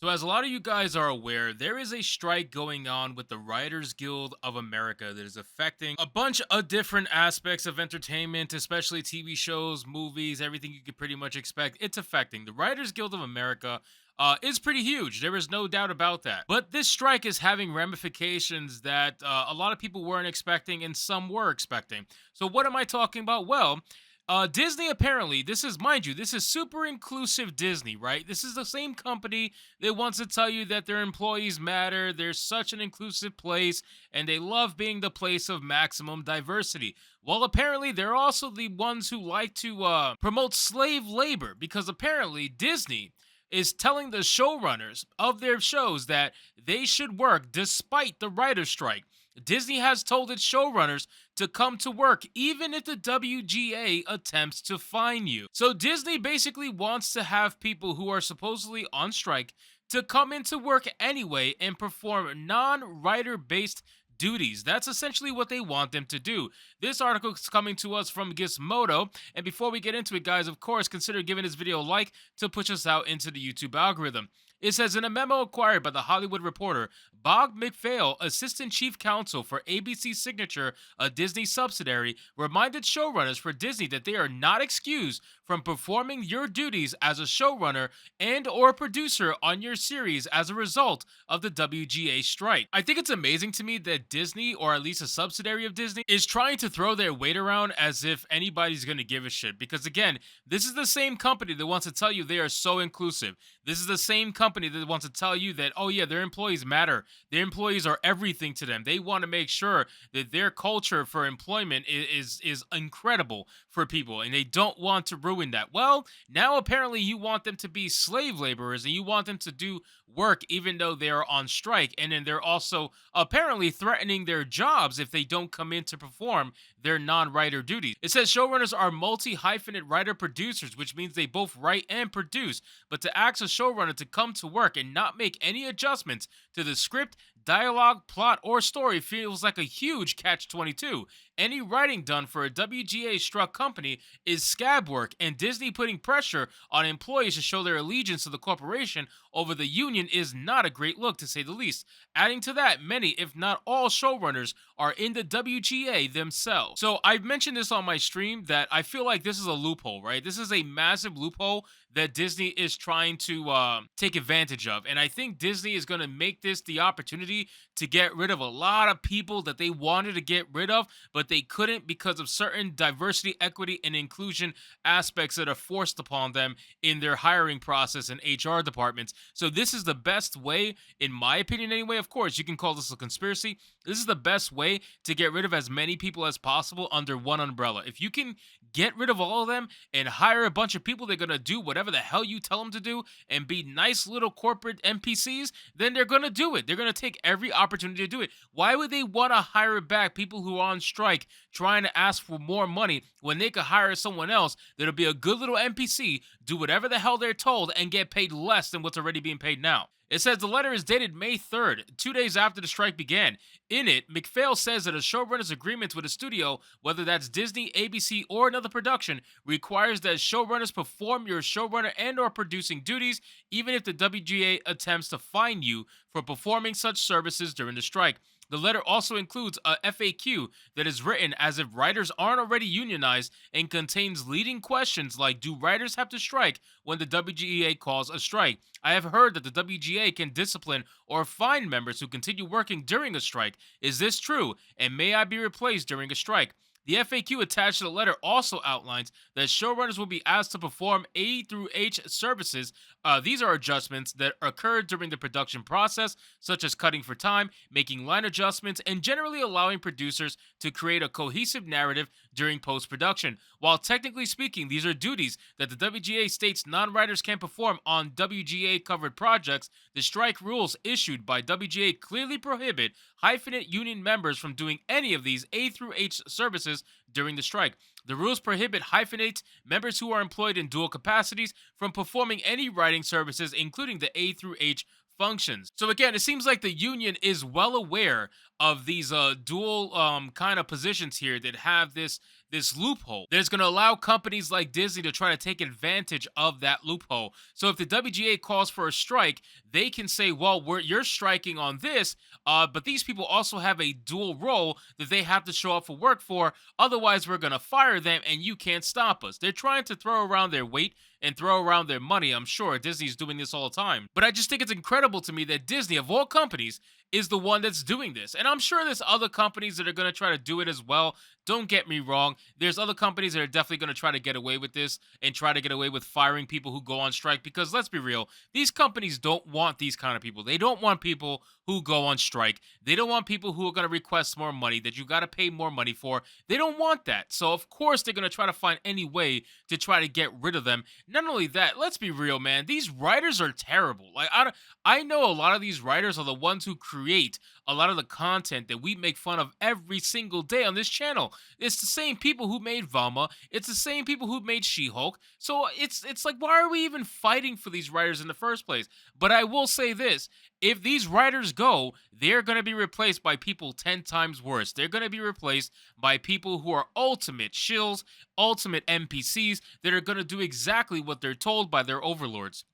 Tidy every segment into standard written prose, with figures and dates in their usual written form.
So, as a lot of you guys are aware, there is a strike going on with the Writers Guild of America that is affecting a bunch of different aspects of entertainment, especially TV shows, movies, everything you could pretty much expect. It's affecting. The Writers Guild of America is pretty huge. There is no doubt about that. But this strike is having ramifications that a lot of people weren't expecting and some were expecting. So, what am I talking about? Well, Disney apparently, this is, mind you, this is super inclusive Disney, right? This is the same company that wants to tell you that their employees matter. They're such an inclusive place and they love being the place of maximum diversity. Well, apparently, they're also the ones who like to promote slave labor because apparently Disney is telling the showrunners of their shows that they should work despite the writer's strike. Disney has told its showrunners to come to work even if the WGA attempts to fine you. So Disney basically wants to have people who are supposedly on strike to come into work anyway and perform non-writer based duties. That's essentially what they want them to do. This article is coming to us from Gizmodo, and before we get into it, guys, of course, consider giving this video a like to push us out into the YouTube algorithm. It says in a memo acquired by the Hollywood Reporter, Bob McPhail, assistant chief counsel for ABC Signature, a Disney subsidiary, reminded showrunners for Disney that they are not excused from performing your duties as a showrunner and or producer on your series as a result of the WGA strike. I think it's amazing to me that Disney, or at least a subsidiary of Disney, is trying to throw their weight around as if anybody's going to give a shit. Because again, this is the same company that wants to tell you they are so inclusive. This is the same company that wants to tell you that, oh yeah, their employees matter. Their employees are everything to them. They want to make sure that their culture for employment is incredible for people, and they don't want to ruin that. Well, now apparently you want them to be slave laborers, and you want them to do work even though they are on strike, and then they're also apparently threatening their jobs if they don't come in to perform their non-writer duties. It says showrunners are multi-hyphenate writer-producers, which means they both write and produce, but to ask a showrunner to come to work and not make any adjustments to the script, dialogue, plot, or story feels like a huge catch-22. Any writing done for a WGA struck company is scab work, and Disney putting pressure on employees to show their allegiance to the corporation over the union is not a great look, to say the least. Adding to that, many, if not all, showrunners are in the WGA themselves. So I've mentioned this on my stream that I feel like this is a loophole, right? This is a massive loophole that Disney is trying to take advantage of. And I think Disney is going to make this the opportunity to get rid of a lot of people that they wanted to get rid of, but they couldn't because of certain diversity, equity, and inclusion aspects that are forced upon them in their hiring process and HR departments. So this is the best way, in my opinion anyway. Of course, you can call this a conspiracy. This is the best way to get rid of as many people as possible under one umbrella. If you can get rid of all of them and hire a bunch of people that are going to do whatever the hell you tell them to do and be nice little corporate NPCs, then they're going to do it. They're going to take every opportunity to do it. Why would they want to hire back people who are on strike trying to ask for more money when they could hire someone else that'll be a good little NPC, do whatever the hell they're told, and get paid less than what's already being paid now? It says the letter is dated May 3rd, 2 days after the strike began. In it, McPhail says that a showrunner's agreement with a studio, whether that's Disney, ABC, or another production, requires that showrunners perform your showrunner and or producing duties, even if the WGA attempts to fine you for performing such services during the strike. The letter also includes a FAQ that is written as if writers aren't already unionized and contains leading questions like, do writers have to strike when the WGA calls a strike? I have heard that the WGA can discipline or fine members who continue working during a strike. Is this true? And may I be replaced during a strike? The FAQ attached to the letter also outlines that showrunners will be asked to perform A through H services. These are adjustments that occur during the production process, such as cutting for time, making line adjustments, and generally allowing producers to create a cohesive narrative during post-production. While technically speaking, these are duties that the WGA states non-writers can perform on WGA-covered projects, the strike rules issued by WGA clearly prohibit hyphenate union members from doing any of these A through H services during the strike. The rules prohibit hyphenate members who are employed in dual capacities from performing any writing services, including the A through H functions. So again, it seems like the union is well aware of these dual kind of positions here that have this this loophole that is going to allow companies like Disney to try to take advantage of that loophole. So if the WGA calls for a strike, they can say, well, you're striking on this, but these people also have a dual role that they have to show up for work for. Otherwise, we're going to fire them and you can't stop us. They're trying to throw around their weight and throw around their money. I'm sure Disney's doing this all the time. But I just think it's incredible to me that Disney, of all companies, is the one that's doing this. And I'm sure there's other companies that are going to try to do it as well. Don't get me wrong. There's other companies that are definitely going to try to get away with this and try to get away with firing people who go on strike because let's be real, these companies don't want these kind of people. They don't want people who go on strike. They don't want people who are going to request more money that you got to pay more money for. They don't want that. So of course they're going to try to find any way to try to get rid of them. Not only that, let's be real, man. These writers are terrible. Like I know a lot of these writers are the ones who create a lot of the content that we make fun of every single day on this channel. It's the same people who made Velma. It's the same people who made She-Hulk. So it's like, why are we even fighting for these writers in the first place? But I will say this. If these writers go, they're going to be replaced by people 10 times worse. They're going to be replaced by people who are ultimate shills, ultimate NPCs that are going to do exactly what they're told by their overlords.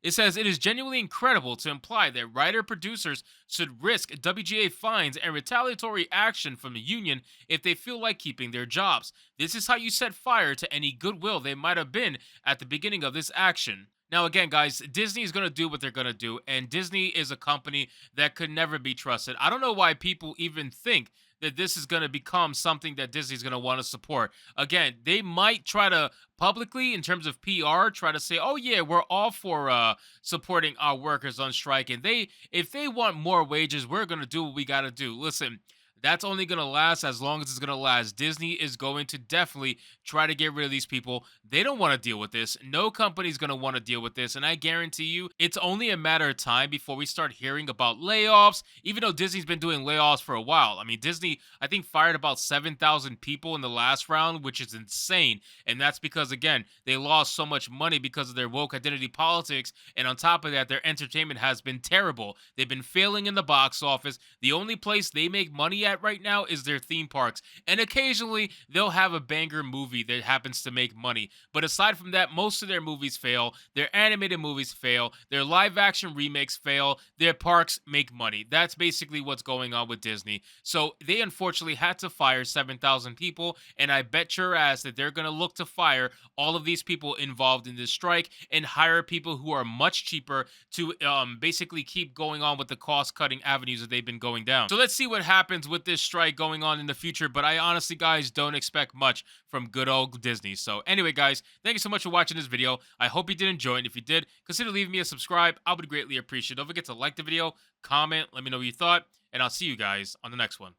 It says, it is genuinely incredible to imply that writer-producers should risk WGA fines and retaliatory action from the union if they feel like keeping their jobs. This is how you set fire to any goodwill they might have been at the beginning of this action. Now, again, guys, Disney is going to do what they're going to do, and Disney is a company that could never be trusted. I don't know why people even think that this is going to become something that Disney's going to want to support. Again, they might try to publicly, in terms of PR, try to say, oh yeah, we're all for supporting our workers on strike. And if they want more wages, we're going to do what we got to do. Listen, that's only going to last as long as it's going to last. Disney is going to definitely try to get rid of these people. They don't want to deal with this. No company's going to want to deal with this. And I guarantee you, it's only a matter of time before we start hearing about layoffs, even though Disney's been doing layoffs for a while. I mean, Disney, I think, fired about 7,000 people in the last round, which is insane. And that's because, again, they lost so much money because of their woke identity politics. And on top of that, their entertainment has been terrible. They've been failing in the box office. The only place they make money at right now is their theme parks, and occasionally they'll have a banger movie that happens to make money, but aside from that, most of their movies fail, their animated movies fail, their live action remakes fail, their parks make money. That's basically what's going on with Disney. So they unfortunately had to fire 7,000 people, and I bet your ass that they're going to look to fire all of these people involved in this strike and hire people who are much cheaper to basically keep going on with the cost-cutting avenues that they've been going down. So let's see what happens with this strike going on in the future, but I honestly, guys, don't expect much from good old Disney. So anyway, guys, thank you so much for watching this video. I hope you did enjoy it. If you did, consider leaving me a subscribe. I would greatly appreciate it. Don't forget to like the video, comment, let me know what you thought, and I'll see you guys on the next one.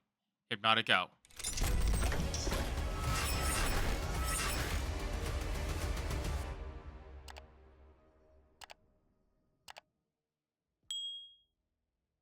Hypnotic out.